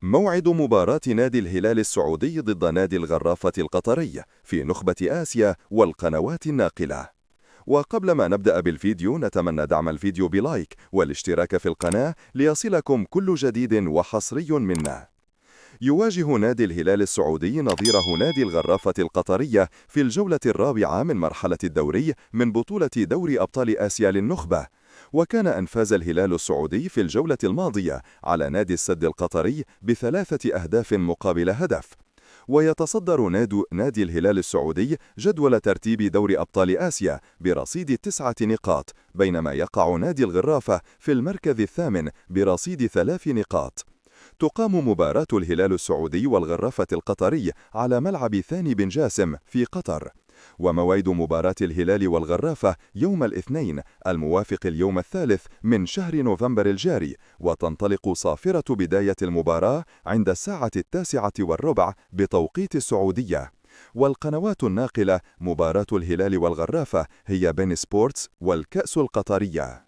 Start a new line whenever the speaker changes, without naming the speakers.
موعد مباراة نادي الهلال السعودي ضد نادي الغرافة القطري في نخبة آسيا والقنوات الناقلة. وقبل ما نبدأ بالفيديو نتمنى دعم الفيديو بلايك والاشتراك في القناة ليصلكم كل جديد وحصري منا. يواجه نادي الهلال السعودي نظيره نادي الغرافة القطرية في الجولة الرابعة من مرحلة الدوري من بطولة دوري أبطال آسيا للنخبة. وكان أن فاز الهلال السعودي في الجولة الماضية على نادي السد القطري ب3 أهداف مقابل هدف. ويتصدر نادي الهلال السعودي جدول ترتيب دوري أبطال آسيا برصيد 9 نقاط، بينما يقع نادي الغرافة في المركز الثامن برصيد 3 نقاط. تقام مباراة الهلال السعودي والغرافة القطري على ملعب ثاني بن جاسم في قطر. وموعد مباراة الهلال والغرافة يوم الاثنين الموافق اليوم الثالث من شهر نوفمبر الجاري، وتنطلق صافرة بداية المباراة عند الساعة 9:15 بتوقيت السعودية. والقنوات الناقلة مباراة الهلال والغرافة هي بين سبورتس والكأس القطرية.